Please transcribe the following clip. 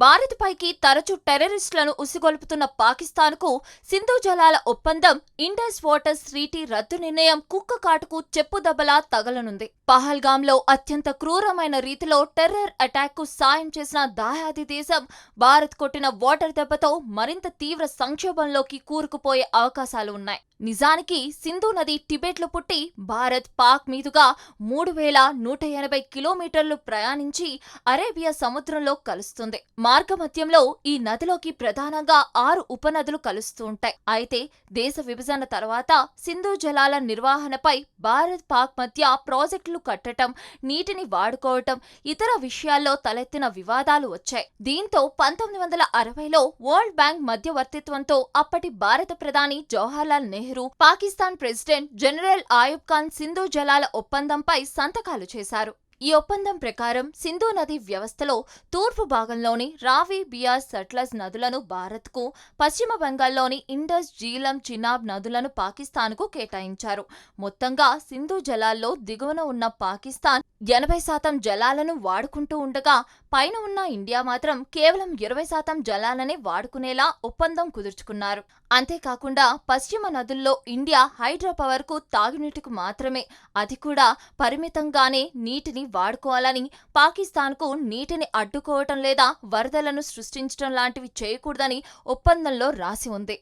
భారత్ పైకి తరచూ టెర్రరిస్టులను ఉసిగొల్పుతున్న పాకిస్తాన్కు సింధు జలాల ఒప్పందం ఇండస్ వాటర్స్ ట్రీటీ రద్దు నిర్ణయం కుక్క కాటుకు చెప్పుదెబ్బలా తగలనుంది. పహల్గాంలో అత్యంత క్రూరమైన రీతిలో టెర్రర్ అటాక్కు సాయం చేసిన దాయాది దేశం భారత్ కొట్టిన వాటర్ దెబ్బతో మరింత తీవ్ర సంక్షోభంలోకి కూరుకుపోయే అవకాశాలు ఉన్నాయి. నిజానికి సింధు నది టిబెట్లో పుట్టి భారత్ పాక్ మీదుగా 3180 కిలోమీటర్లు ప్రయాణించి అరేబియా సముద్రంలో కలుస్తుంది. మార్గమధ్యంలో ఈ నదిలోకి ప్రధానంగా 6 ఉపనదులు కలుస్తూ ఉంటాయి. అయితే దేశ విభజన తర్వాత సింధు జలాల నిర్వహణపై భారత్ పాక్ మధ్య ప్రాజెక్టులు కట్టడం, నీటిని వాడుకోవటం, ఇతర విషయాల్లో తలెత్తిన వివాదాలు వచ్చాయి. దీంతో 1960లో వరల్డ్ బ్యాంక్ మధ్యవర్తిత్వంతో అప్పటి భారత ప్రధాని జవహర్లాల్ నెహ్రూ, పాకిస్తాన్ ప్రెసిడెంట్ జనరల్ ఆయూబ్ ఖాన్ సింధు జలాల ఒప్పందంపై సంతకాలు చేశారు. ఈ ఒప్పందం ప్రకారం సింధు నది వ్యవస్థలో తూర్పు భాగంలోని రావి, బియాస్, సట్లజ్ నదులను భారత్కు, పశ్చిమ బెంగాల్లోని ఇండస్, జీలం, చినాబ్ నదులను పాకిస్తాన్కు కేటాయించారు. మొత్తంగా సింధు జలాల్లో దిగువన ఉన్న పాకిస్తాన్ 80% జలాలను వాడుకుంటూ ఉండగా పైన ఉన్న ఇండియా మాత్రం కేవలం 20% జలాలనే వాడుకునేలా ఒప్పందం కుదుర్చుకున్నారు. అంతేకాకుండా పశ్చిమ నదుల్లో ఇండియా హైడ్రో పవర్కు తాగునీటికి మాత్రమే, అది కూడా పరిమితంగానే నీటిని వాడుకోవాలని, పాకిస్తాన్కు నీటిని అడ్డుకోవటం లేదా వరదలను సృష్టించడం లాంటివి చేయకూడదని ఒప్పందంలో రాసి ఉంది.